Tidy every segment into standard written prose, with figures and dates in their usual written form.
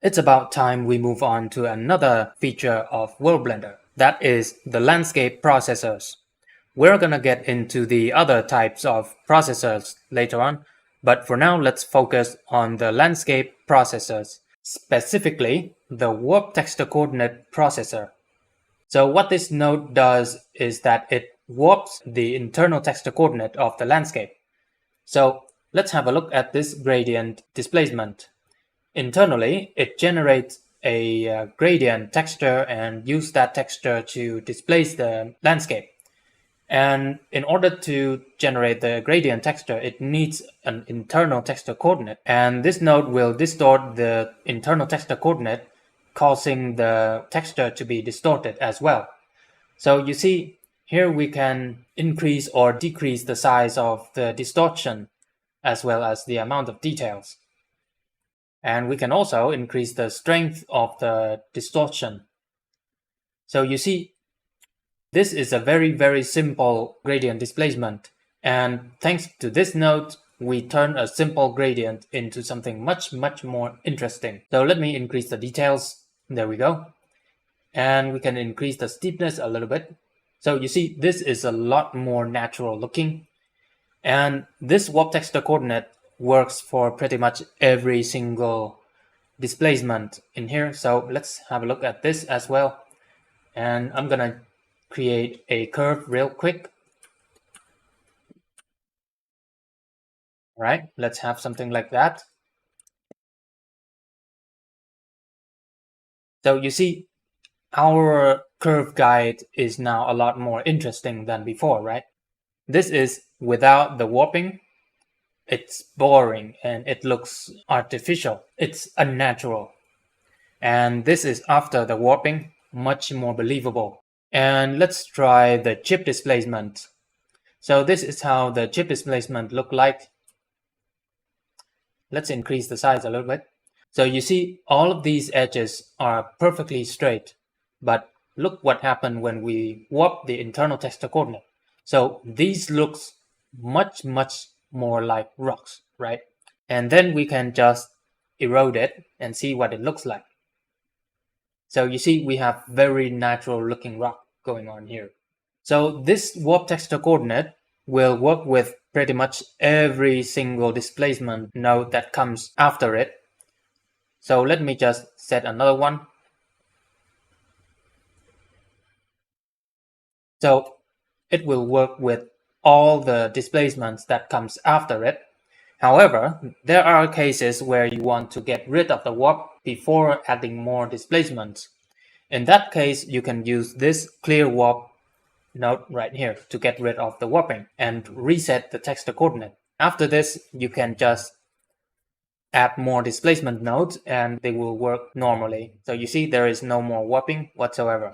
It's about time we move on to another feature of World Blender, that is the landscape processors. We're gonna get into the other types of processors later on, but for now let's focus on the landscape processors, specifically the warp texture coordinate processor. So what this node does is that it warps the internal texture coordinate of the landscape. So let's have a look at this gradient displacement. Internally, it generates a gradient texture and use that texture to displace the landscape. And in order to generate the gradient texture, it needs an internal texture coordinate. And this node will distort the internal texture coordinate, causing the texture to be distorted as well. So you see, here we can increase or decrease the size of the distortion, as well as the amount of details. And we can also increase the strength of the distortion. So you see, this is a very simple gradient displacement. And thanks to this node, we turn a simple gradient into something much more interesting. So let me increase the details. There we go. And we can increase the steepness a little bit. So you see, this is a lot more natural looking. And this warp texture coordinate works for pretty much every single displacement in here. So let's have a look at this as well. And I'm gonna create a curve real quick. All right, let's have something like that. So you see, our curve guide is now a lot more interesting than before, right? This is without the warping. It's boring and it looks artificial. It's unnatural. And this is after the warping, much more believable. And let's try the chip displacement. So this is how the chip displacement look like. Let's increase the size a little bit. So you see, all of these edges are perfectly straight, but look what happened when we warp the internal texture coordinate. So these looks much more like rocks, right? And then we can just erode it and see what it looks like. So you see, we have very natural looking rock going on here. So this warp texture coordinate will work with pretty much every single displacement node that comes after it. So let me just set another one. So it will work with all the displacements that comes after it. However, there are cases where you want to get rid of the warp before adding more displacements. In that case, you can use this clear warp node right here to get rid of the warping and reset the texture coordinate. After this, you can just add more displacement nodes and they will work normally. So you see, there is no more warping whatsoever.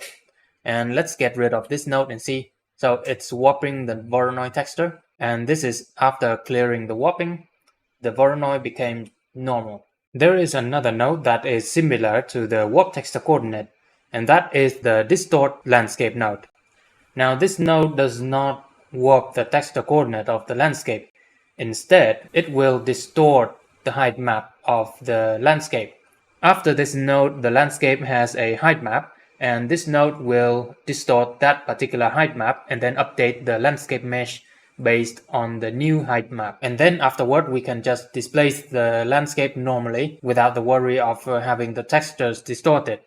And let's get rid of this node and see. So it's warping the Voronoi texture, and this is after clearing the warping. The Voronoi became normal. There is another node that is similar to the warp texture coordinate, and that is the distort landscape node. Now this node does not warp the texture coordinate of the landscape. Instead, it will distort the height map of the landscape. After this node, the landscape has a height map, and this node will distort that particular height map and then update the landscape mesh based on the new height map. And then afterward, we can just displace the landscape normally without the worry of having the textures distorted.